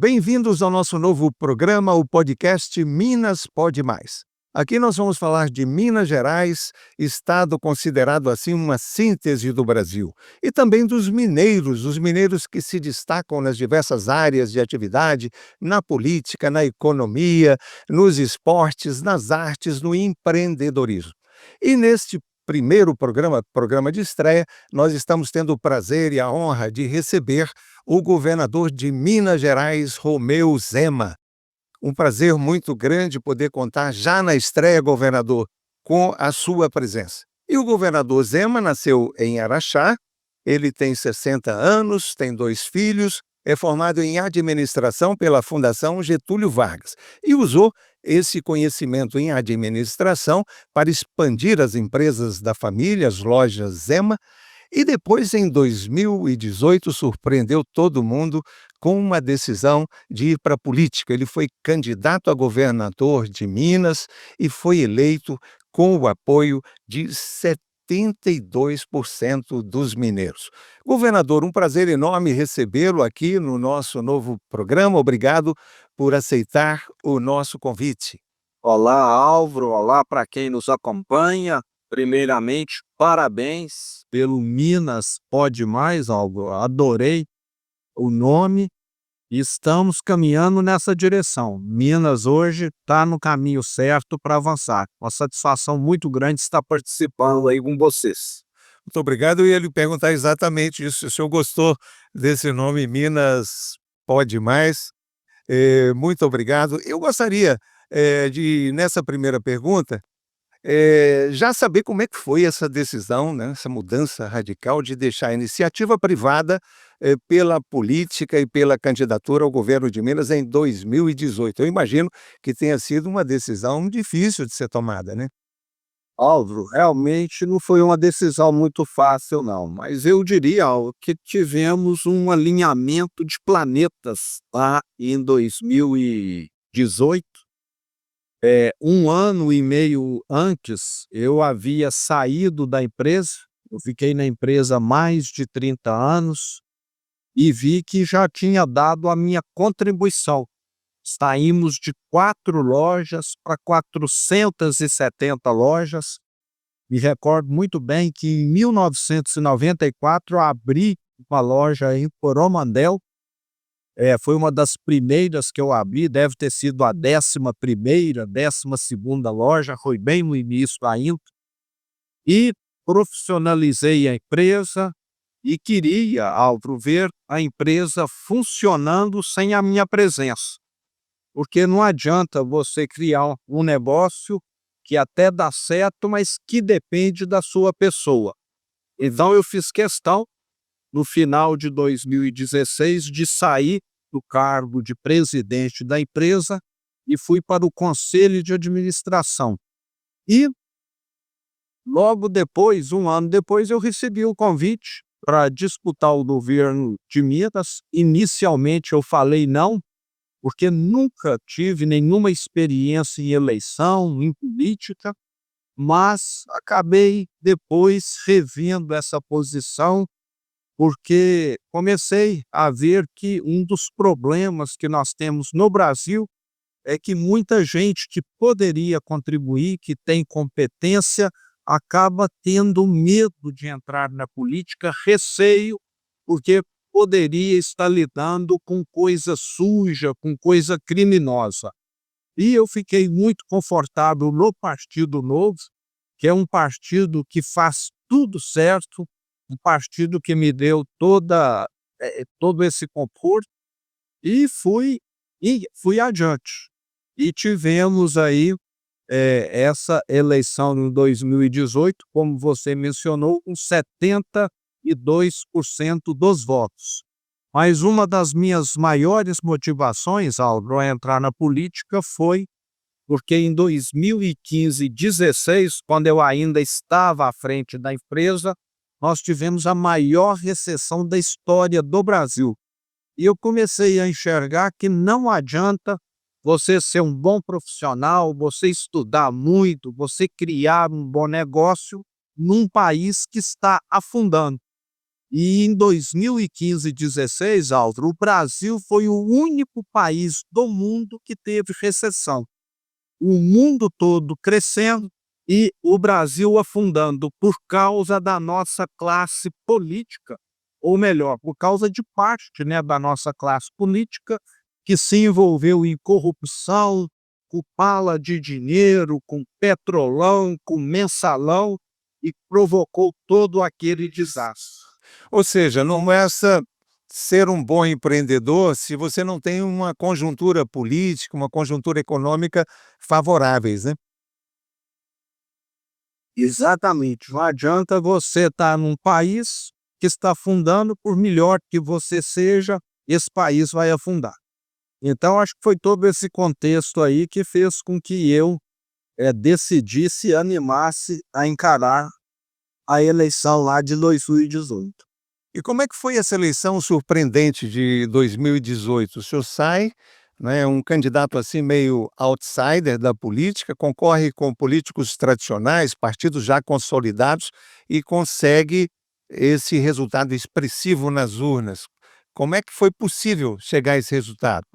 Bem-vindos ao nosso novo programa, o podcast Minas Pode Mais. Aqui nós vamos falar de Minas Gerais, estado considerado assim uma síntese do Brasil, e também dos mineiros, os mineiros que se destacam nas diversas áreas de atividade, na política, na economia, nos esportes, nas artes, no empreendedorismo. E neste primeiro programa de estreia, nós estamos tendo o prazer e a honra de receber o governador de Minas Gerais, Romeu Zema. Um prazer muito grande poder contar já na estreia, governador, com a sua presença. E o governador Zema nasceu em Araxá, ele tem 60 anos, tem 2 filhos, é formado em administração pela Fundação Getúlio Vargas e usou esse conhecimento em administração para expandir as empresas da família, as lojas Zema, e depois, em 2018, surpreendeu todo mundo com uma decisão de ir para a política. Ele foi candidato a governador de Minas e foi eleito com o apoio de 72% dos mineiros. Governador, um prazer enorme recebê-lo aqui no nosso novo programa. Obrigado por aceitar o nosso convite. Olá, Álvaro. Olá para quem nos acompanha. Primeiramente, parabéns pelo Minas Pode Mais, Álvaro. Adorei o nome e estamos caminhando nessa direção. Minas hoje está no caminho certo para avançar. Uma satisfação muito grande estar participando aí com vocês. Muito obrigado. Eu ia lhe perguntar exatamente isso, se o senhor gostou desse nome Minas Pode Mais. Muito obrigado. Eu gostaria, de, nessa primeira pergunta, já saber como é que foi essa decisão, né, essa mudança radical de deixar a iniciativa privada, pela política e pela candidatura ao governo de Minas em 2018. Eu imagino que tenha sido uma decisão difícil de ser tomada, né? Álvaro, realmente não foi uma decisão muito fácil, não, mas eu diria, Álvaro, que tivemos um alinhamento de planetas lá em 2018. Um ano e meio antes, eu havia saído da empresa, eu fiquei na empresa mais de 30 anos e vi que já tinha dado a minha contribuição. Saímos de 4 lojas para 470 lojas. Me recordo muito bem que em 1994 eu abri uma loja em Coromandel. Foi uma das primeiras que eu abri, deve ter sido a 11ª, 12ª loja, foi bem no início ainda. E profissionalizei a empresa e queria, Álvaro, ver a empresa funcionando sem a minha presença. Porque não adianta você criar um negócio que até dá certo, mas que depende da sua pessoa. Então eu fiz questão, no final de 2016, de sair do cargo de presidente da empresa e fui para o conselho de administração. E logo depois, um ano depois, eu recebi o convite para disputar o governo de Minas. Inicialmente eu falei não, porque nunca tive nenhuma experiência em eleição, em política, mas acabei depois revendo essa posição, porque comecei a ver que um dos problemas que nós temos no Brasil é que muita gente que poderia contribuir, que tem competência, acaba tendo medo de entrar na política, receio, porque poderia estar lidando com coisa suja, com coisa criminosa. E eu fiquei muito confortável no Partido Novo, que é um partido que faz tudo certo, um partido que me deu todo esse conforto, e fui adiante. E tivemos aí essa eleição em 2018, como você mencionou, com 72% dos votos. Mas uma das minhas maiores motivações, Álvaro, a entrar na política foi porque em 2015 e 2016, quando eu ainda estava à frente da empresa, nós tivemos a maior recessão da história do Brasil. E eu comecei a enxergar que não adianta você ser um bom profissional, você estudar muito, você criar um bom negócio num país que está afundando. E em 2015 e 16, Álvaro, o Brasil foi o único país do mundo que teve recessão. O mundo todo crescendo e o Brasil afundando por causa da nossa classe política, ou melhor, por causa de parte, né, da nossa classe política que se envolveu em corrupção, com bala de dinheiro, com petrolão, com mensalão e provocou todo aquele desastre. Ou seja, não é essa ser um bom empreendedor se você não tem uma conjuntura política, uma conjuntura econômica favoráveis, né? Exatamente. Não adianta você estar num país que está afundando, por melhor que você seja, esse país vai afundar. Então, acho que foi todo esse contexto aí que fez com que eu decidisse, animasse a encarar a eleição lá de 2018. E como é que foi essa eleição surpreendente de 2018? O senhor sai, né, um candidato assim meio outsider da política, concorre com políticos tradicionais, partidos já consolidados e consegue esse resultado expressivo nas urnas. Como é que foi possível chegar a esse resultado?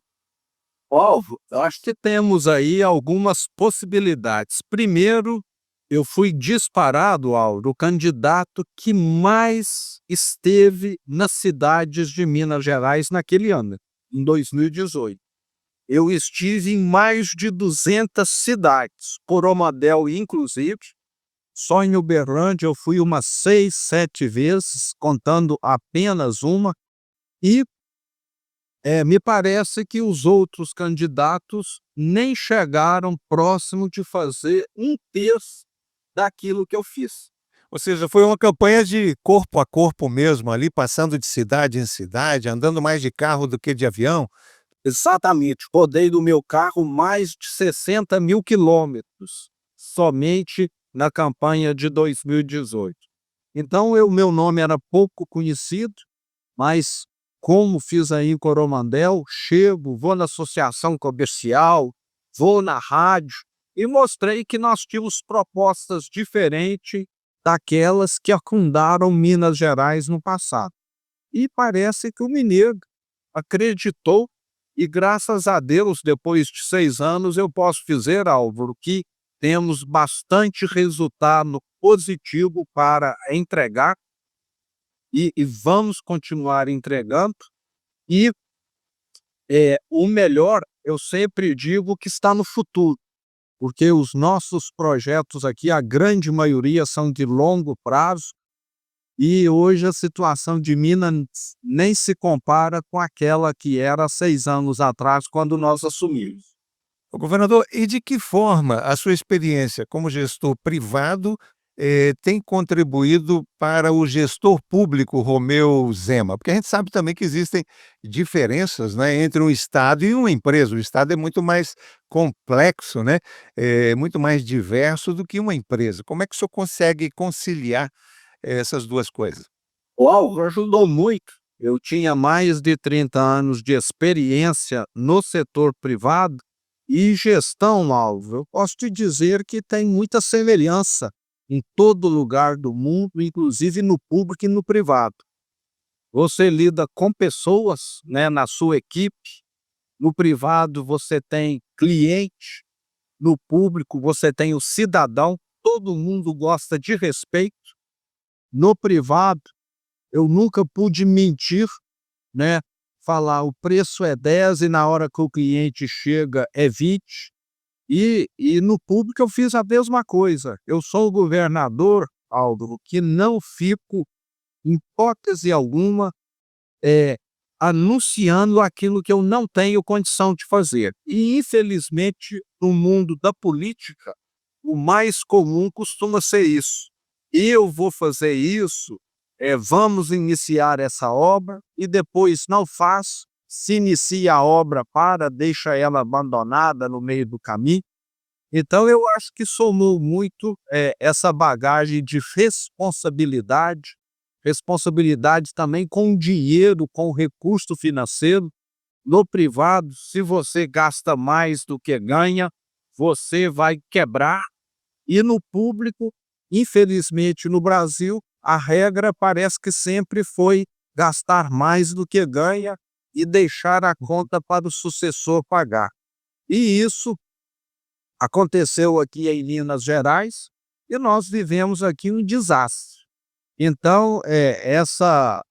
Alvo, eu acho que temos aí algumas possibilidades. Primeiro, eu fui disparado, Aldo, o candidato que mais esteve nas cidades de Minas Gerais naquele ano, em 2018. Eu estive em mais de 200 cidades, Coromadel inclusive. Só em Uberlândia eu fui umas 6, 7 vezes, contando apenas uma, e me parece que os outros candidatos nem chegaram próximo de fazer um terço daquilo que eu fiz. Ou seja, foi uma campanha de corpo a corpo mesmo, ali passando de cidade em cidade, andando mais de carro do que de avião. Exatamente, rodei do meu carro mais de 60.000 quilômetros, somente na campanha de 2018. Então, meu nome era pouco conhecido, mas como fiz aí em Coromandel, chego, vou na associação comercial, vou na rádio e mostrei que nós tínhamos propostas diferentes daquelas que afundaram Minas Gerais no passado. E parece que o mineiro acreditou e, graças a Deus, depois de 6 anos, eu posso dizer, Álvaro, que temos bastante resultado positivo para entregar e vamos continuar entregando. E o melhor, eu sempre digo que está no futuro, porque os nossos projetos aqui, a grande maioria, são de longo prazo e hoje a situação de Minas nem se compara com aquela que era há 6 anos atrás, quando nós assumimos. Ô, governador, e de que forma a sua experiência como gestor privado tem contribuído para o gestor público Romeu Zema? Porque a gente sabe também que existem diferenças, né, entre um Estado e uma empresa. O Estado é muito mais complexo, né, muito mais diverso do que uma empresa. Como é que o senhor consegue conciliar essas duas coisas? Uau, ajudou muito. Eu tinha mais de 30 anos de experiência no setor privado e gestão, Alvo. Eu posso te dizer que tem muita semelhança em todo lugar do mundo, inclusive no público e no privado. Você lida com pessoas, né, na sua equipe. No privado você tem cliente, no público você tem o cidadão. Todo mundo gosta de respeito. No privado, eu nunca pude mentir, né, falar o preço é 10 e na hora que o cliente chega é 20. E no público eu fiz a mesma coisa. Eu sou o governador, Álvaro, que não fico, em hipótese alguma, anunciando aquilo que eu não tenho condição de fazer. E, infelizmente, no mundo da política, o mais comum costuma ser isso. Eu vou fazer isso, vamos iniciar essa obra, e depois não faz, se inicia a obra, deixa ela abandonada no meio do caminho. Então, eu acho que somou muito essa bagagem de responsabilidade, responsabilidade também com dinheiro, com recurso financeiro. No privado, se você gasta mais do que ganha, você vai quebrar. E no público, infelizmente no Brasil, a regra parece que sempre foi gastar mais do que ganha e deixar a conta para o sucessor pagar. E isso aconteceu aqui em Minas Gerais e nós vivemos aqui um desastre. Então, essa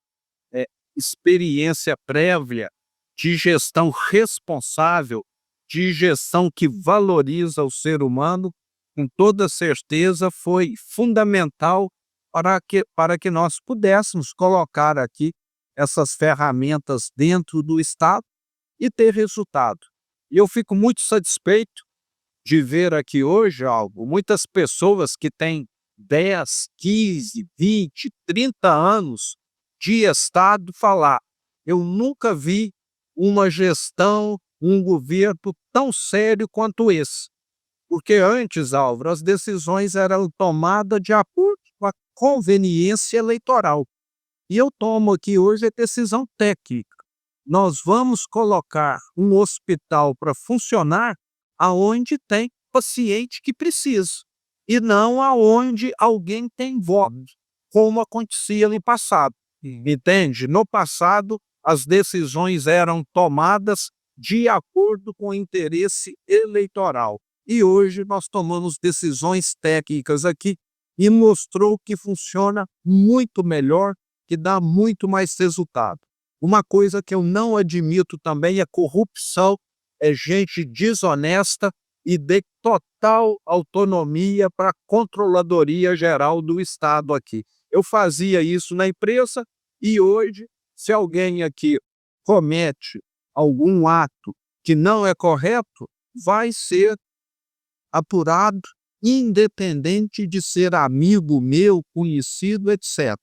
experiência prévia de gestão responsável, de gestão que valoriza o ser humano, com toda certeza foi fundamental para que nós pudéssemos colocar aqui essas ferramentas dentro do Estado e ter resultado. E eu fico muito satisfeito de ver aqui hoje algo, muitas pessoas que têm 10, 15, 20, 30 anos de Estado falar: eu nunca vi uma gestão, um governo tão sério quanto esse. Porque antes, Álvaro, as decisões eram tomadas de acordo com a conveniência eleitoral. E eu tomo aqui hoje a decisão técnica. Nós vamos colocar um hospital para funcionar aonde tem paciente que precisa, e não aonde alguém tem voto, como acontecia no passado. Entende? No passado, as decisões eram tomadas de acordo com o interesse eleitoral. E hoje nós tomamos decisões técnicas aqui e mostrou que funciona muito melhor, que dá muito mais resultado. Uma coisa que eu não admito também é corrupção, é gente desonesta e de total autonomia para a Controladoria Geral do Estado aqui. Eu fazia isso na empresa e hoje, se alguém aqui comete algum ato que não é correto, vai ser apurado, independente de ser amigo meu, conhecido, etc.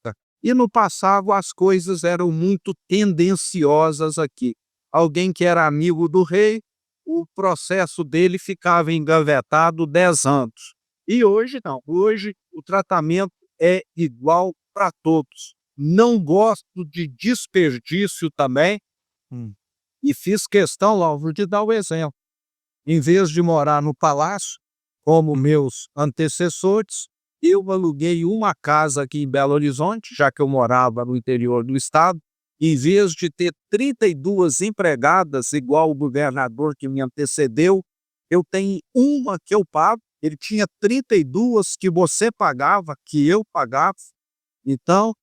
E no passado as coisas eram muito tendenciosas aqui. Alguém que era amigo do rei, o processo dele ficava engavetado 10 anos. E hoje não. Hoje o tratamento é igual para todos. Não gosto de desperdício também. E fiz questão, Álvaro, de dar o exemplo. Em vez de morar no palácio, como meus antecessores, eu aluguei uma casa aqui em Belo Horizonte, já que eu morava no interior do estado. Em vez de ter 32 empregadas, igual o governador que me antecedeu, eu tenho uma que eu pago. Ele tinha 32 que você pagava, que eu pagava. Então,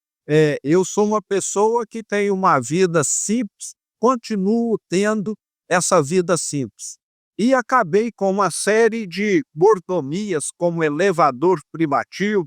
eu sou uma pessoa que tem uma vida simples, continuo tendo essa vida simples. E acabei com uma série de mordomias, como elevador privativo.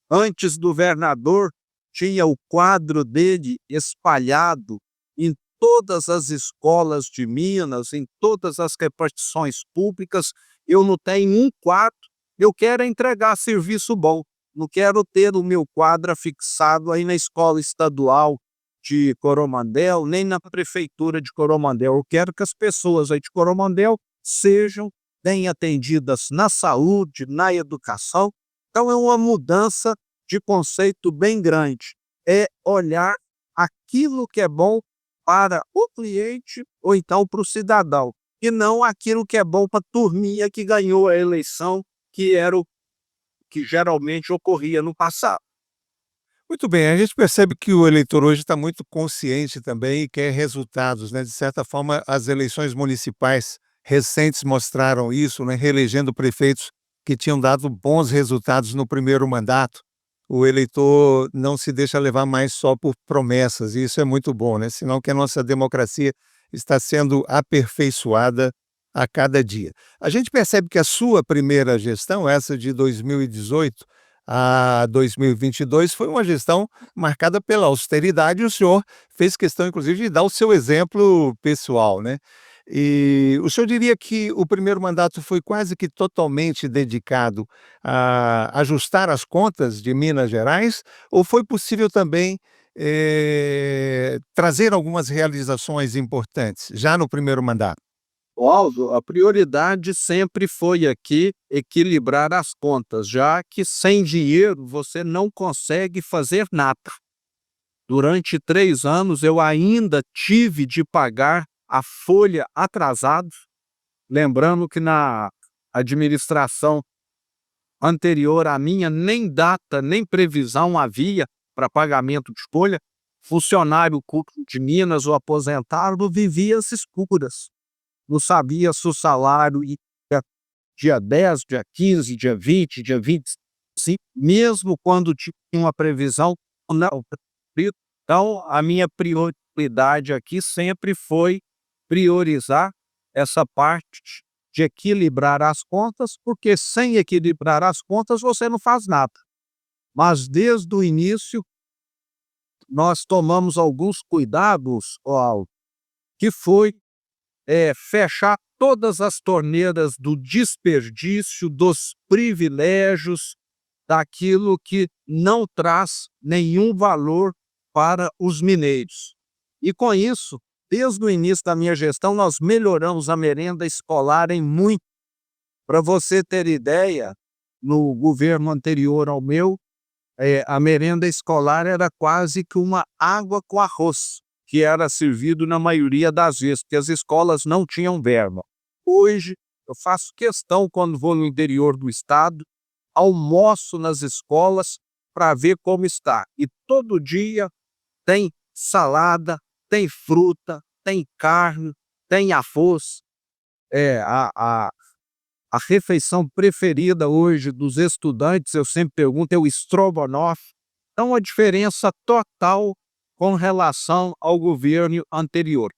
Antes do governador, tinha o quadro dele espalhado em todas as escolas de Minas, em todas as repartições públicas. Eu não tenho um quadro, eu quero entregar serviço bom. Não quero ter o meu quadro fixado aí na escola estadual de Coromandel, nem na prefeitura de Coromandel. Eu quero que as pessoas aí de Coromandel sejam bem atendidas na saúde, na educação. Então é uma mudança de conceito bem grande. É olhar aquilo que é bom para o cliente ou então para o cidadão, e não aquilo que é bom para a turminha que ganhou a eleição, que era o que geralmente ocorria no passado. Muito bem, a gente percebe que o eleitor hoje está muito consciente também e quer resultados, né? De certa forma, as eleições municipais recentes mostraram isso, né? Reelegendo prefeitos que tinham dado bons resultados no primeiro mandato. O eleitor não se deixa levar mais só por promessas, e isso é muito bom, né? Sinal que a nossa democracia está sendo aperfeiçoada a cada dia. A gente percebe que a sua primeira gestão, essa de 2018 a 2022, foi uma gestão marcada pela austeridade, e o senhor fez questão, inclusive, de dar o seu exemplo pessoal, né? E o senhor diria que o primeiro mandato foi quase que totalmente dedicado a ajustar as contas de Minas Gerais, ou foi possível também trazer algumas realizações importantes já no primeiro mandato? Aldo, a prioridade sempre foi aqui equilibrar as contas, já que sem dinheiro você não consegue fazer nada. Durante 3 anos eu ainda tive de pagar a folha atrasada, lembrando que na administração anterior à minha nem data, nem previsão havia para pagamento de folha, funcionário público de Minas ou aposentado vivia às escuras. Não sabia se o salário ia dia 10, dia 15, dia 20, dia 25, mesmo quando tinha uma previsão, não. Então, a minha prioridade aqui sempre foi priorizar essa parte de equilibrar as contas, porque sem equilibrar as contas você não faz nada. Mas desde o início nós tomamos alguns cuidados, Aldo, que foi fechar todas as torneiras do desperdício, dos privilégios, daquilo que não traz nenhum valor para os mineiros. E com isso, desde o início da minha gestão, nós melhoramos a merenda escolar em muito. Para você ter ideia, no governo anterior ao meu, a merenda escolar era quase que uma água com arroz, que era servido na maioria das vezes, porque as escolas não tinham verba. Hoje, eu faço questão, quando vou no interior do estado, almoço nas escolas para ver como está. E todo dia tem salada, tem fruta, tem carne, tem arroz. A refeição preferida hoje dos estudantes, eu sempre pergunto, é o estrogonofe. Então, a diferença total com relação ao governo anterior.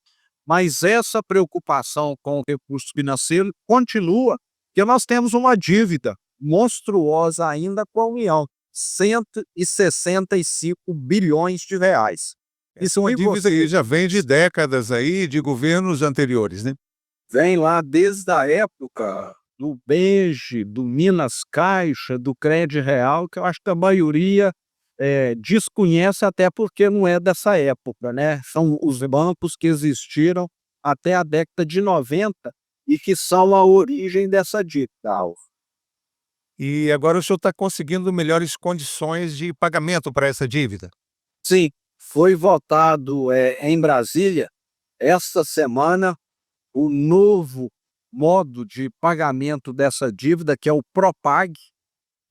Mas essa preocupação com o recurso financeiro continua, porque nós temos uma dívida monstruosa ainda com a União, 165 bilhões de reais. Isso é uma dívida que já vem de décadas aí, de governos anteriores, né? Vem lá desde a época do BEG, do Minas Caixa, do Crédito Real, que eu acho que a maioria desconhece, até porque não é dessa época, né? São os bancos que existiram até a década de 90 e que são a origem dessa dívida. E agora o senhor está conseguindo melhores condições de pagamento para essa dívida? Sim, foi votado em Brasília, esta semana, o novo modo de pagamento dessa dívida, que é o Propag.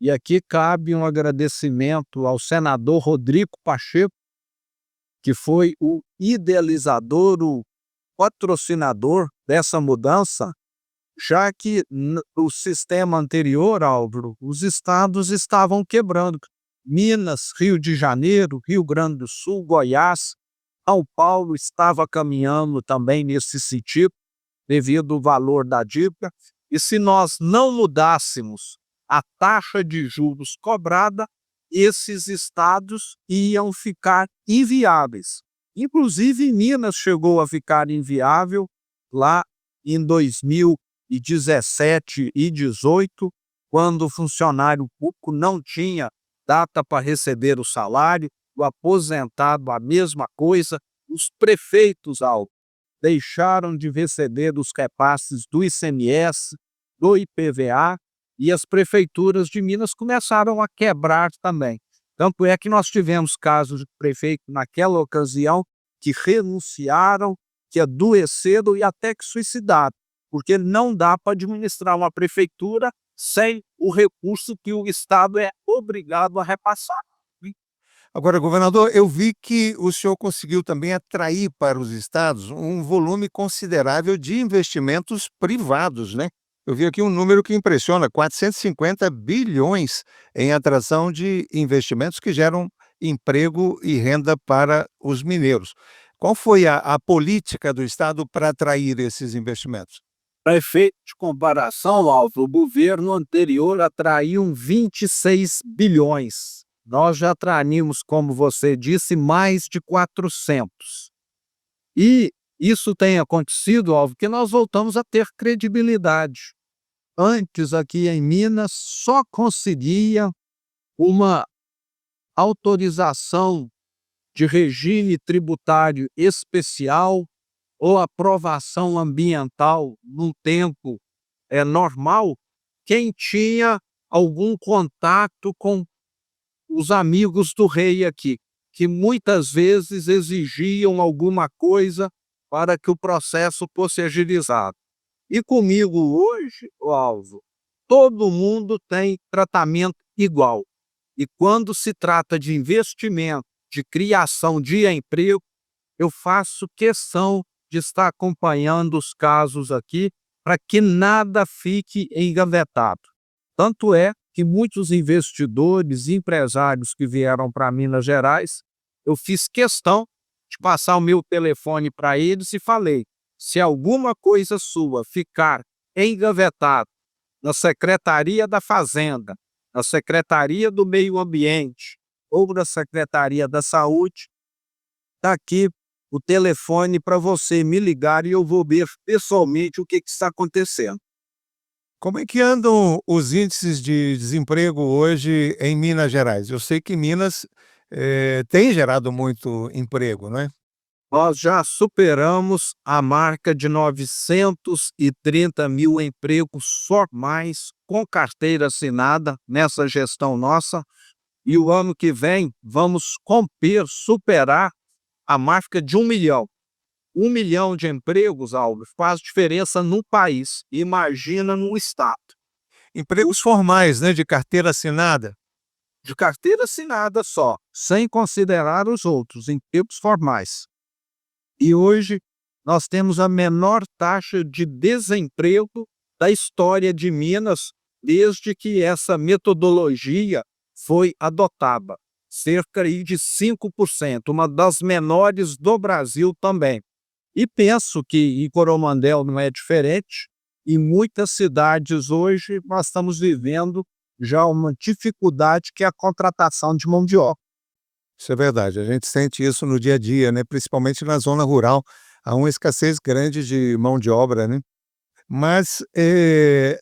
E aqui cabe um agradecimento ao senador Rodrigo Pacheco, que foi o idealizador, o patrocinador dessa mudança, já que o sistema anterior, Álvaro, os estados estavam quebrando. Minas, Rio de Janeiro, Rio Grande do Sul, Goiás, São Paulo estava caminhando também nesse sentido, devido ao valor da dívida. E se nós não mudássemos a taxa de juros cobrada, esses estados iam ficar inviáveis. Inclusive, Minas chegou a ficar inviável lá em 2017 e 2018, quando o funcionário público não tinha data para receber o salário, o aposentado a mesma coisa, os prefeitos deixaram de receber os repasses do ICMS, do IPVA, e as prefeituras de Minas começaram a quebrar também. Tanto é que nós tivemos casos de prefeito naquela ocasião que renunciaram, que adoeceram e até que suicidaram, porque não dá para administrar uma prefeitura sem o recurso que o Estado é obrigado a repassar. Agora, governador, eu vi que o senhor conseguiu também atrair para os estados um volume considerável de investimentos privados, né? Eu vi aqui um número que impressiona, 450 bilhões em atração de investimentos que geram emprego e renda para os mineiros. Qual foi a política do estado para atrair esses investimentos? Para efeito de comparação, Álvaro, o governo anterior atraiu 26 bilhões. Nós já atraímos, como você disse, mais de 400. E isso tem acontecido, Álvaro, porque nós voltamos a ter credibilidade. Antes, aqui em Minas, só conseguia uma autorização de regime tributário especial ou aprovação ambiental num tempo normal, quem tinha algum contato com os amigos do rei aqui, que muitas vezes exigiam alguma coisa para que o processo fosse agilizado. E comigo hoje, Alvo, todo mundo tem tratamento igual. E quando se trata de investimento, de criação de emprego, eu faço questão de estar acompanhando os casos aqui para que nada fique engavetado. Tanto é que muitos investidores e empresários que vieram para Minas Gerais, eu fiz questão de passar o meu telefone para eles e falei: se alguma coisa sua ficar engavetado na Secretaria da Fazenda, na Secretaria do Meio Ambiente ou na Secretaria da Saúde, está aqui o telefone para você me ligar e eu vou ver pessoalmente o que está acontecendo. Como é que andam os índices de desemprego hoje em Minas Gerais? Eu sei que Minas, tem gerado muito emprego, não é? Nós já superamos a marca de 930 mil empregos formais com carteira assinada nessa gestão nossa, e o ano que vem vamos superar a marca de 1 milhão. 1 milhão de empregos, Álvaro, faz diferença no país. Imagina no estado. Empregos formais, né, de carteira assinada. De carteira assinada só, sem considerar os outros empregos formais. E hoje nós temos a menor taxa de desemprego da história de Minas desde que essa metodologia foi adotada. Cerca aí de 5%, uma das menores do Brasil também. E penso que em Coromandel não é diferente. Em muitas cidades hoje nós estamos vivendo já uma dificuldade que é a contratação de mão de obra. Isso é verdade, a gente sente isso no dia a dia, né, principalmente na zona rural, há uma escassez grande de mão de obra, né. Mas,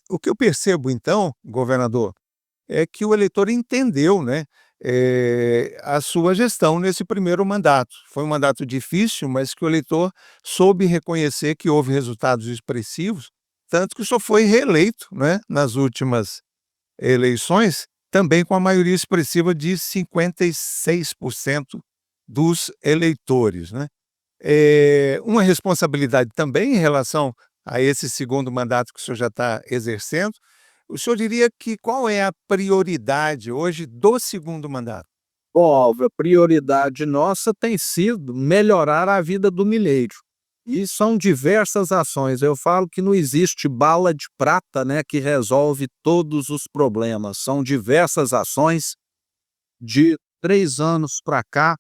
o que eu percebo então, governador, é que o eleitor entendeu, né, a sua gestão nesse primeiro mandato. Foi um mandato difícil, mas que o eleitor soube reconhecer que houve resultados expressivos, tanto que o senhor foi reeleito, né, nas últimas eleições, também com a maioria expressiva de 56% dos eleitores, né. Uma responsabilidade também em relação a esse segundo mandato que o senhor já está exercendo, o senhor diria que qual é a prioridade hoje do segundo mandato? Óbvio, a prioridade nossa tem sido melhorar a vida do mineiro. E são diversas ações. Eu falo que não existe bala de prata, né, que resolve todos os problemas. São diversas ações. De 3 anos para cá,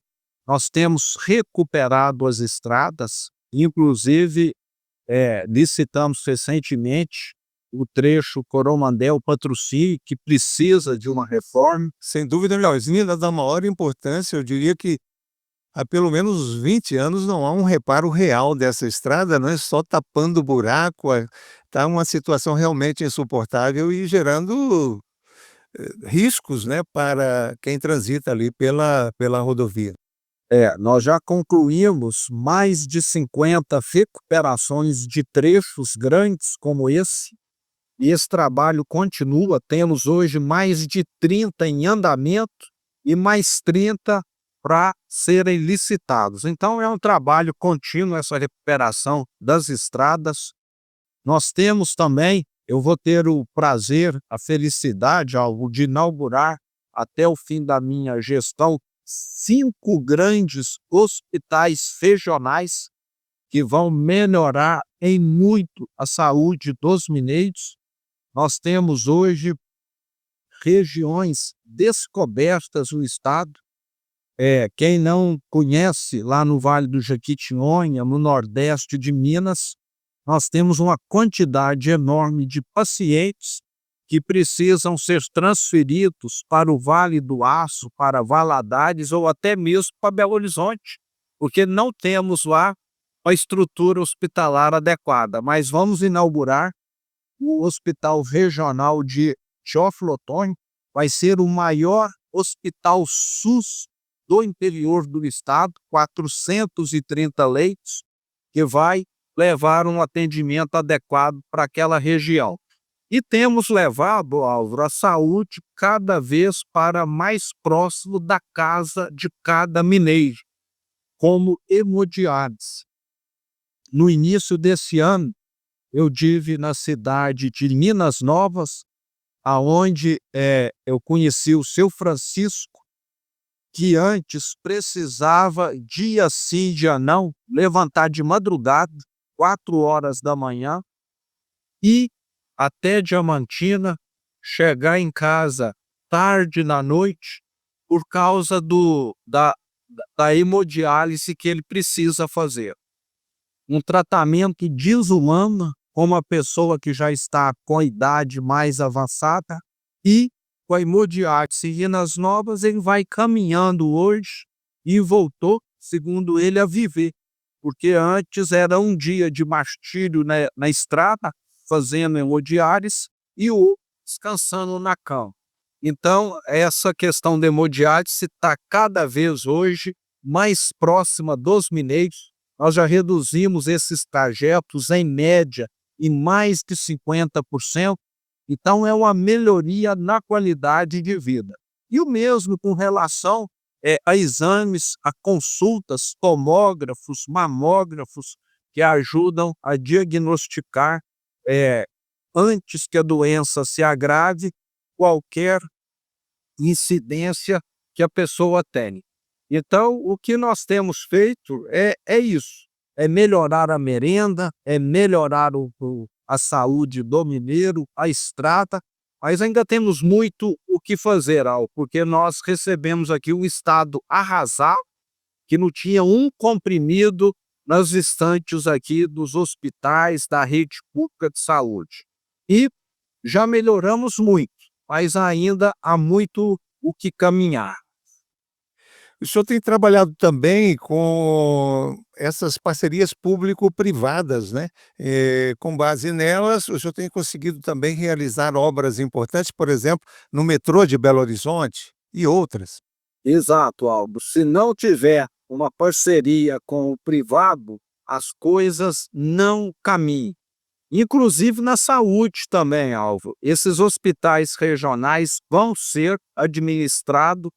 nós temos recuperado as estradas, inclusive licitamos recentemente o trecho Coromandel-Patrocínio, que precisa de uma reforma. Sem dúvida, melhor, Minas dá maior importância, eu diria que há pelo menos 20 anos não há um reparo real dessa estrada, não é só tapando buraco, está uma situação realmente insuportável e gerando, riscos, né, para quem transita ali pela rodovia. Nós já concluímos mais de 50 recuperações de trechos grandes como esse, e esse trabalho continua. Temos hoje mais de 30 em andamento e mais 30 para serem licitados. Então é um trabalho contínuo essa recuperação das estradas. Nós temos também, eu vou ter o prazer, a felicidade, Alvo, de inaugurar até o fim da minha gestão 5 grandes hospitais regionais que vão melhorar em muito a saúde dos mineiros. Nós temos hoje regiões descobertas no estado. Quem não conhece, lá no Vale do Jequitinhonha, no nordeste de Minas, nós temos uma quantidade enorme de pacientes que precisam ser transferidos para o Vale do Aço, para Valadares ou até mesmo para Belo Horizonte, porque não temos lá a estrutura hospitalar adequada. Mas vamos inaugurar o Hospital Regional de Teófilo Otoni, vai ser o maior hospital SUS do interior do estado, 430 leitos, que vai levar um atendimento adequado para aquela região. E temos levado, Álvaro, a saúde cada vez para mais próximo da casa de cada mineiro, como hemodiálise. No início desse ano, eu estive na cidade de Minas Novas, aonde eu conheci o seu Francisco, que antes precisava, dia sim, dia não, levantar de madrugada, 4 horas da manhã, ir até Diamantina, chegar em casa tarde da noite, por causa da hemodiálise que ele precisa fazer. Um tratamento desumano com uma pessoa que já está com a idade mais avançada, e com a hemodiálise e nas novas ele vai caminhando hoje e voltou, segundo ele, a viver, porque antes era um dia de martírio na estrada, fazendo hemodiálise, e o descansando na cama. Então, essa questão da hemodiálise está cada vez hoje mais próxima dos mineiros. Nós já reduzimos esses trajetos, em média, em mais de 50%. Então, é uma melhoria na qualidade de vida. E o mesmo com relação a exames, a consultas, tomógrafos, mamógrafos, que ajudam a diagnosticar, antes que a doença se agrave, qualquer incidência que a pessoa tenha. Então, o que nós temos feito é isso, é melhorar a merenda, é melhorar a saúde do mineiro, a estrada, mas ainda temos muito o que fazer, porque nós recebemos aqui um estado arrasado, que não tinha um comprimido nas estantes aqui dos hospitais da rede pública de saúde. E já melhoramos muito, mas ainda há muito o que caminhar. O senhor tem trabalhado também com essas parcerias público-privadas, né? Com base nelas, o senhor tem conseguido também realizar obras importantes, por exemplo, no metrô de Belo Horizonte e outras. Exato, Aldo. Se não tiver uma parceria com o privado, as coisas não caminham. Inclusive na saúde também, Alvo. Esses hospitais regionais vão ser administrados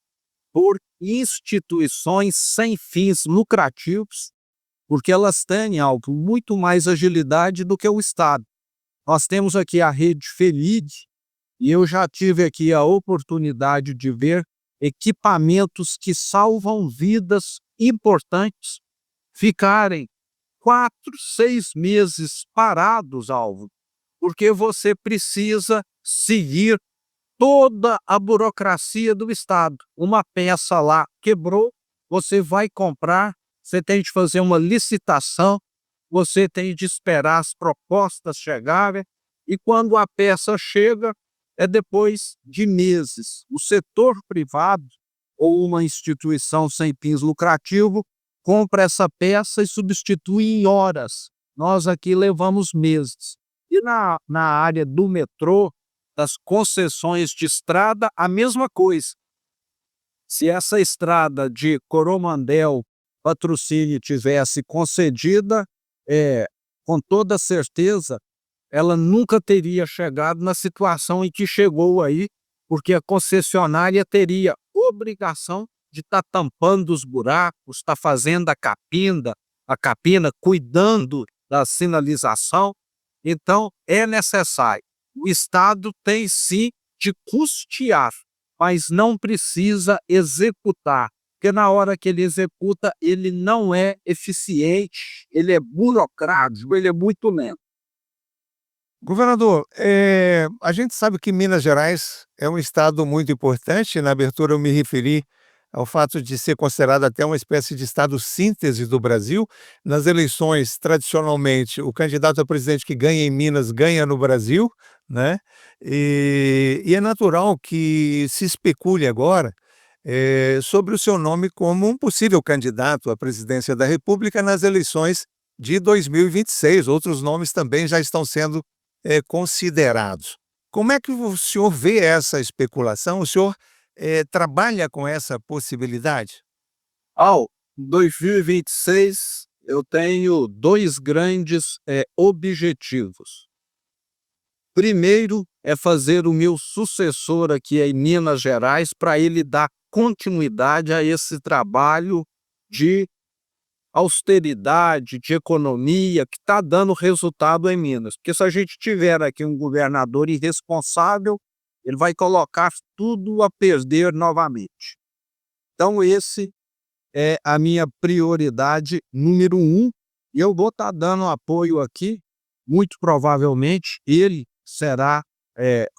por instituições sem fins lucrativos, porque elas têm, Alvo, muito mais agilidade do que o Estado. Nós temos aqui a rede Felide, e eu já tive aqui a oportunidade de ver equipamentos que salvam vidas importantes ficarem 4, 6 meses parados, Alvo, porque você precisa seguir toda a burocracia do Estado. Uma peça lá quebrou, você vai comprar, você tem de fazer uma licitação, você tem de esperar as propostas chegarem, e quando a peça chega, é depois de meses. O setor privado ou uma instituição sem fins lucrativos compra essa peça e substitui em horas. Nós aqui levamos meses. E na área do metrô, das concessões de estrada, a mesma coisa. Se essa estrada de Coromandel Patrocínio tivesse concedida, com toda certeza, ela nunca teria chegado na situação em que chegou aí, porque a concessionária teria obrigação de estar tampando os buracos, estar fazendo a capina, cuidando da sinalização. Então, é necessário. O Estado tem sim de custear, mas não precisa executar, porque na hora que ele executa, ele não é eficiente, ele é burocrático, ele é muito lento. Governador, a gente sabe que Minas Gerais é um estado muito importante. Na abertura eu me referi ao fato de ser considerado até uma espécie de estado síntese do Brasil. Nas eleições, tradicionalmente, o candidato a presidente que ganha em Minas ganha no Brasil, né? E é natural que se especule agora sobre o seu nome como um possível candidato à presidência da República nas eleições de 2026. Outros nomes também já estão sendo considerados. Como é que o senhor vê essa especulação? O senhor trabalha com essa possibilidade? Ao 2026, eu tenho dois grandes objetivos. Primeiro é fazer o meu sucessor aqui em Minas Gerais, para ele dar continuidade a esse trabalho de austeridade, de economia, que está dando resultado em Minas. Porque se a gente tiver aqui um governador irresponsável, ele vai colocar tudo a perder novamente. Então esse é a minha prioridade número 1, e eu vou estar dando apoio aqui, muito provavelmente ele será,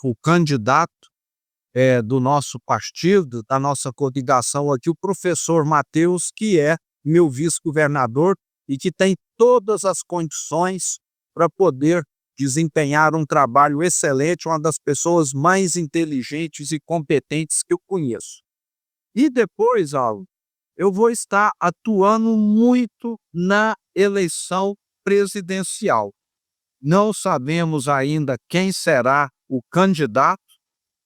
o candidato, do nosso partido, da nossa coligação aqui, o professor Matheus, que é meu vice-governador e que tem todas as condições para poder desempenhar um trabalho excelente, uma das pessoas mais inteligentes e competentes que eu conheço. E depois, Alvo, eu vou estar atuando muito na eleição presidencial. Não sabemos ainda quem será o candidato,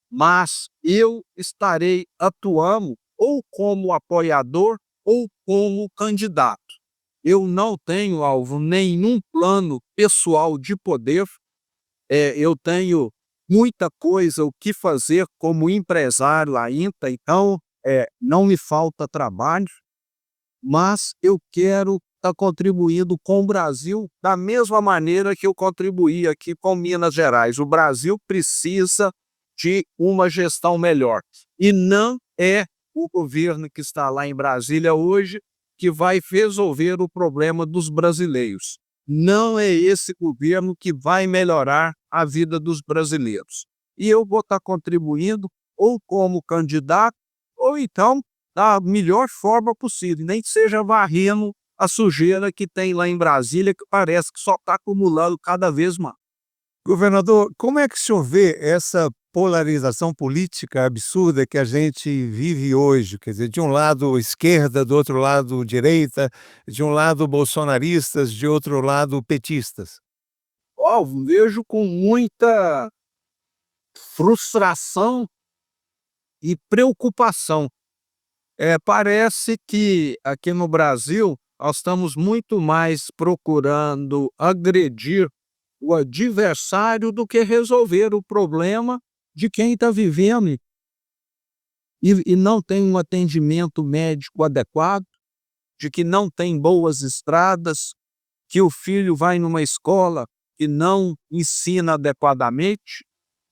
mas eu estarei atuando ou como apoiador ou como candidato. Eu não tenho, Alvo, nenhum plano pessoal de poder. Eu tenho muita coisa o que fazer como empresário ainda, então não me falta trabalho, mas eu quero estar contribuindo com o Brasil da mesma maneira que eu contribuí aqui com Minas Gerais. O Brasil precisa de uma gestão melhor. E não é o governo que está lá em Brasília hoje que vai resolver o problema dos brasileiros. Não é esse governo que vai melhorar a vida dos brasileiros. E eu vou estar contribuindo ou como candidato, ou então da melhor forma possível, nem que seja varrendo a sujeira que tem lá em Brasília, que parece que só está acumulando cada vez mais. Governador, como é que o senhor vê essa polarização política absurda que a gente vive hoje? Quer dizer, de um lado esquerda, do outro lado direita, de um lado bolsonaristas, de outro lado petistas. Vejo com muita frustração e preocupação. Parece que aqui no Brasil nós estamos muito mais procurando agredir o adversário do que resolver o problema de quem está vivendo e não tem um atendimento médico adequado, de que não tem boas estradas, que o filho vai numa escola e não ensina adequadamente.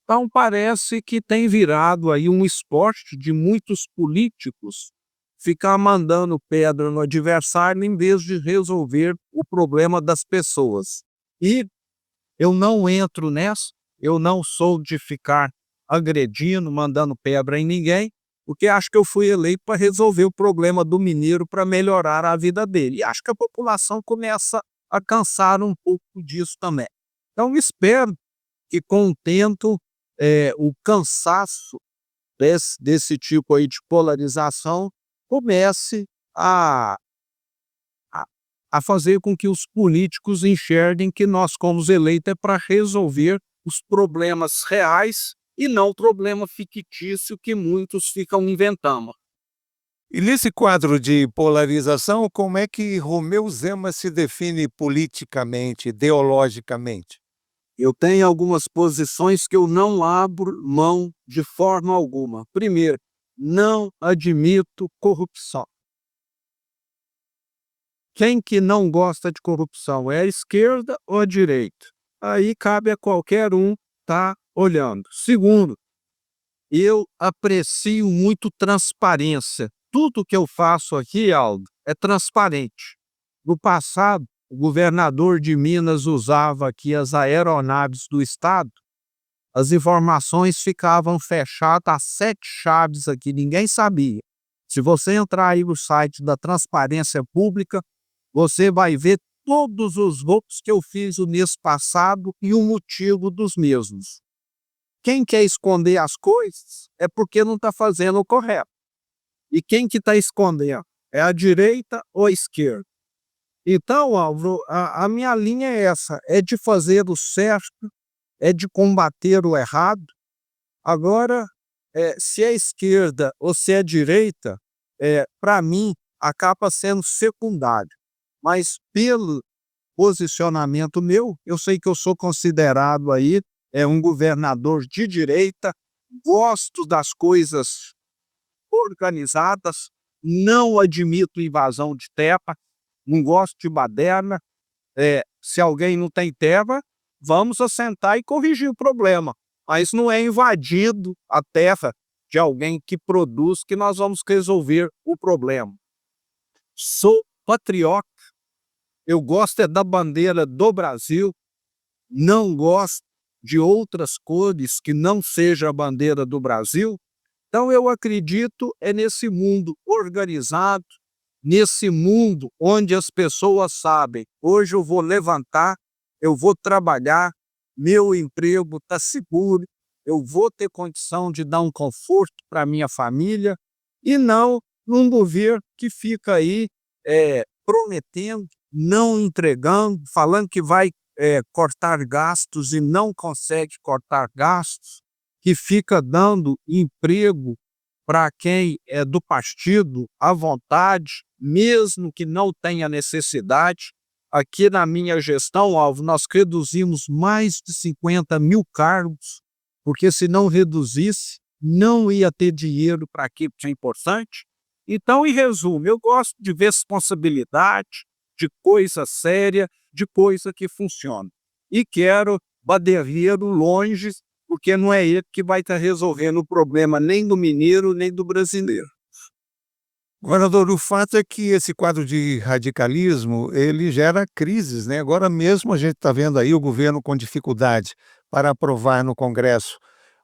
Então parece que tem virado aí um esporte de muitos políticos ficar mandando pedra no adversário em vez de resolver o problema das pessoas. E eu não entro nessa, eu não sou de ficar agredindo, mandando pedra em ninguém, porque acho que eu fui eleito para resolver o problema do mineiro, para melhorar a vida dele. E acho que a população começa a cansar um pouco disso também. Então espero que com o tempo o cansaço desse tipo aí de polarização comece a fazer com que os políticos enxerguem que nós, como eleitos, é para resolver os problemas reais e não o problema fictício que muitos ficam inventando. E nesse quadro de polarização, como é que Romeu Zema se define politicamente, ideologicamente? Eu tenho algumas posições que eu não abro mão de forma alguma. Primeiro, não admito corrupção. Quem que não gosta de corrupção? É a esquerda ou a direita? Aí cabe a qualquer um estar olhando. Segundo, eu aprecio muito transparência. Tudo que eu faço aqui, Aldo, é transparente. No passado, o governador de Minas usava aqui as aeronaves do estado, as informações ficavam fechadas a 7 chaves aqui, ninguém sabia. Se você entrar aí no site da Transparência Pública, você vai ver todos os votos que eu fiz o mês passado e o motivo dos mesmos. Quem quer esconder as coisas é porque não está fazendo o correto. E quem que está escondendo? É a direita ou a esquerda? Então, Álvaro, a minha linha é essa, é de fazer o certo, é de combater o errado. Agora, se é esquerda ou se é direita, para mim, acaba sendo secundário. Mas pelo posicionamento meu, eu sei que eu sou considerado aí um governador de direita, gosto das coisas organizadas, não admito invasão de terra, não gosto de baderna. Se alguém não tem terra, vamos assentar e corrigir o problema. mas não é invadindo a terra de alguém que produz que nós vamos resolver o problema. Sou patriota, eu gosto é da bandeira do Brasil, não gosto de outras cores que não seja a bandeira do Brasil. Então eu acredito é nesse mundo organizado, nesse mundo onde as pessoas sabem, hoje eu vou levantar, eu vou trabalhar, meu emprego está seguro, eu vou ter condição de dar um conforto para minha família, e não num governo que fica aí prometendo, não entregando, falando que vai cortar gastos e não consegue cortar gastos, que fica dando emprego para quem é do partido à vontade, mesmo que não tenha necessidade. Aqui na minha gestão, Alvo, nós reduzimos mais de 50.000 cargos, porque se não reduzisse, não ia ter dinheiro para aquilo que é importante. Então, em resumo, eu gosto de ver responsabilidade, de coisa séria, de coisa que funciona. E quero Baderreiro longe, porque não é ele que vai estar resolvendo o problema nem do mineiro, nem do brasileiro. Governador, o fato é que esse quadro de radicalismo, ele gera crises, né? Agora mesmo a gente está vendo aí o governo com dificuldade para aprovar no Congresso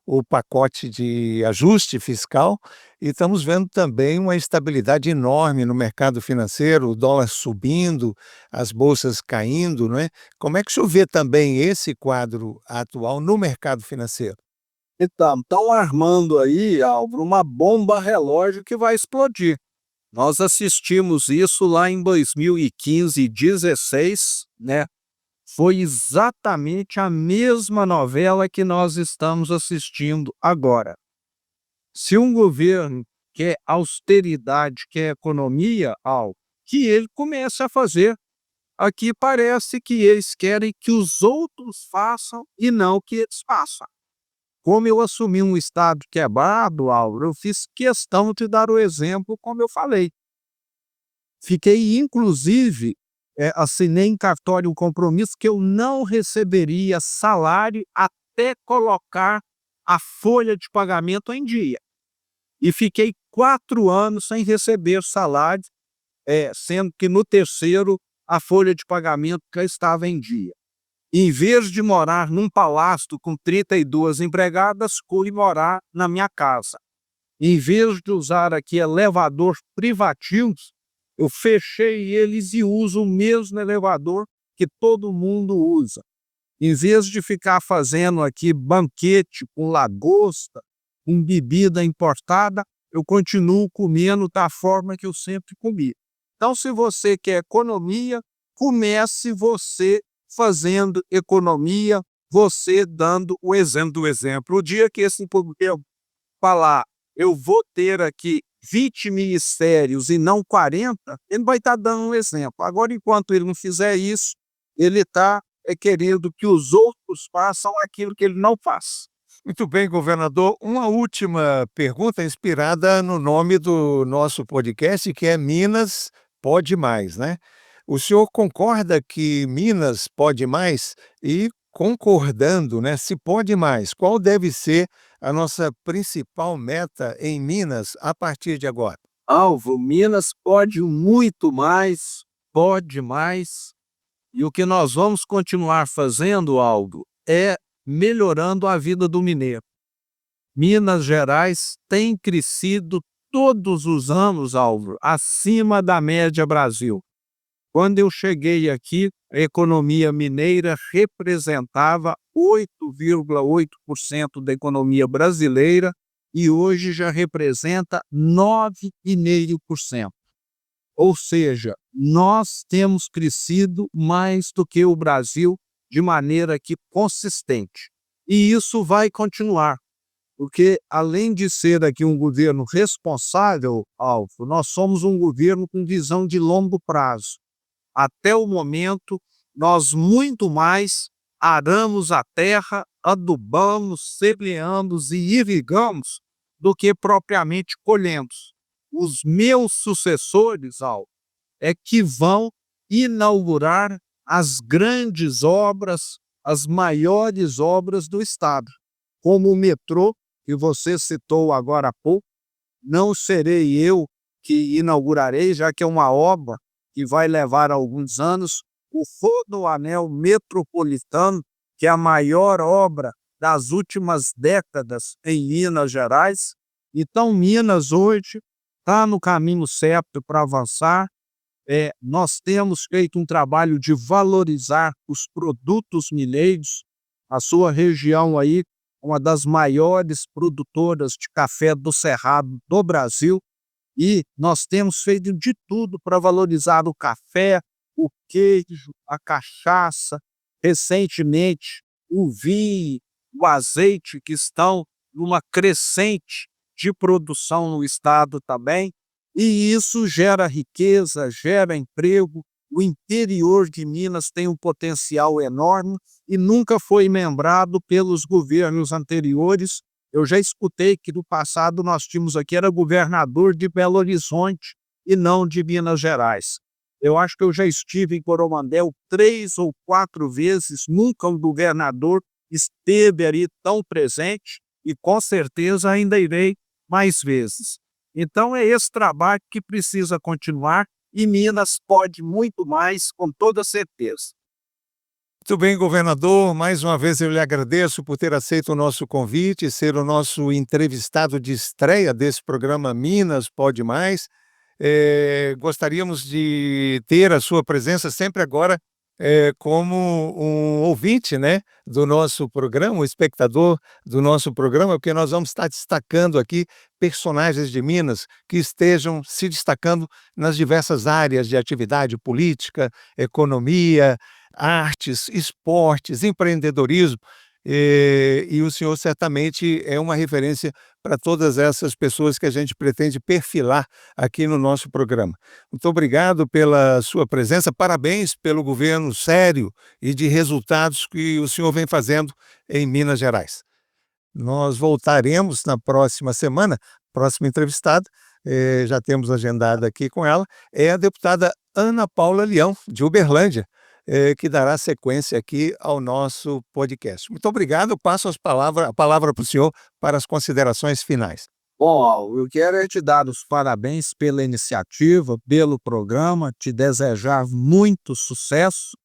o pacote de ajuste fiscal e estamos vendo também uma instabilidade enorme no mercado financeiro, o dólar subindo, as bolsas caindo, não é? Como é que o senhor vê também esse quadro atual no mercado financeiro? Então, estão armando aí, Álvaro, uma bomba relógio que vai explodir. Nós assistimos isso lá em 2015 e 2016, né? Foi exatamente a mesma novela que nós estamos assistindo agora. Se um governo quer austeridade, quer economia, que ele comece a fazer. Aqui parece que eles querem que os outros façam e não que eles façam. Como eu assumi um estado quebrado, Álvaro, eu fiz questão de dar o exemplo como eu falei. Fiquei, inclusive, assinei em cartório um compromisso que eu não receberia salário até colocar a folha de pagamento em dia. E fiquei 4 anos sem receber salário, sendo que no terceiro a folha de pagamento já estava em dia. Em vez de morar num palácio com 32 empregadas, fui morar na minha casa. Em vez de usar aqui elevador privativos, eu fechei eles e uso o mesmo elevador que todo mundo usa. Em vez de ficar fazendo aqui banquete com lagosta, com bebida importada, eu continuo comendo da forma que eu sempre comi. Então, se você quer economia, comece você fazendo economia, você dando o exemplo do exemplo. O dia que esse povo falar, eu vou ter aqui 20 ministérios e não 40, ele vai estar dando um exemplo. Agora, enquanto ele não fizer isso, ele está querendo que os outros façam aquilo que ele não faz. Muito bem, governador. Uma última pergunta inspirada no nome do nosso podcast, que é Minas Pode Mais, né? O senhor concorda que Minas pode mais? E concordando, né, se pode mais, qual deve ser a nossa principal meta em Minas a partir de agora? Alvo, Minas pode muito mais, pode mais. E o que nós vamos continuar fazendo, Aldo, é melhorando a vida do mineiro. Minas Gerais tem crescido todos os anos, Álvaro, acima da média Brasil. Quando eu cheguei aqui, a economia mineira representava 8,8% da economia brasileira e hoje já representa 9,5%. Ou seja, nós temos crescido mais do que o Brasil de maneira aqui consistente. E isso vai continuar, porque além de ser aqui um governo responsável, Alvo, nós somos um governo com visão de longo prazo. Até o momento, nós muito mais aramos a terra, adubamos, semeamos e irrigamos do que propriamente colhemos. Os meus sucessores, Alvo, é que vão inaugurar as grandes obras, as maiores obras do Estado. como o metrô, que você citou agora há pouco. Não serei eu que inaugurarei, já que é uma obra que vai levar alguns anos, o Rodoanel Metropolitano, que é a maior obra das últimas décadas em Minas Gerais. Então, Minas hoje está no caminho certo para avançar. Nós temos feito um trabalho de valorizar os produtos mineiros. A sua região aí, uma das maiores produtoras de café do Cerrado do Brasil, e nós temos feito de tudo para valorizar o café, o queijo, a cachaça, recentemente o vinho, o azeite, que estão numa crescente de produção no estado também. E isso gera riqueza, gera emprego. O interior de Minas tem um potencial enorme e nunca foi lembrado pelos governos anteriores. Eu já escutei que no passado nós tínhamos aqui, era governador de Belo Horizonte e não de Minas Gerais. Eu acho que eu já estive em Coromandel 3 ou 4 vezes, nunca um governador esteve ali tão presente e com certeza ainda irei mais vezes. Então é esse trabalho que precisa continuar e Minas pode muito mais, com toda certeza. Muito bem, governador. Mais uma vez eu lhe agradeço por ter aceito o nosso convite e ser o nosso entrevistado de estreia desse programa Minas Pode Mais. Gostaríamos de ter a sua presença sempre agora como um ouvinte, né, do nosso programa, um espectador do nosso programa, porque nós vamos estar destacando aqui personagens de Minas que estejam se destacando nas diversas áreas de atividade política, economia, artes, esportes, empreendedorismo, e o senhor certamente é uma referência para todas essas pessoas que a gente pretende perfilar aqui no nosso programa. Muito obrigado pela sua presença, parabéns pelo governo sério e de resultados que o senhor vem fazendo em Minas Gerais. Nós voltaremos na próxima semana, próxima entrevistada, já temos agendado aqui com ela, é a deputada Ana Paula Leão, de Uberlândia, que dará sequência aqui ao nosso podcast. Muito obrigado, eu passo a palavra para o senhor para as considerações finais. Bom, eu quero te dar os parabéns pela iniciativa, pelo programa, te desejar muito sucesso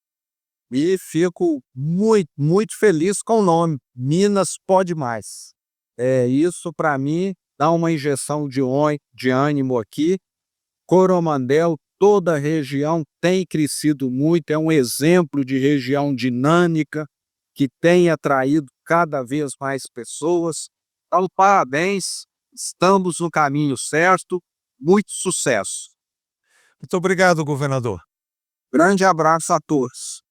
e fico muito, muito feliz com o nome, Minas Pode Mais. Isso para mim dá uma injeção de ânimo aqui. Coromandel, toda a região tem crescido muito, é um exemplo de região dinâmica que tem atraído cada vez mais pessoas. Então, parabéns, estamos no caminho certo, muito sucesso. Muito obrigado, governador. Grande abraço a todos.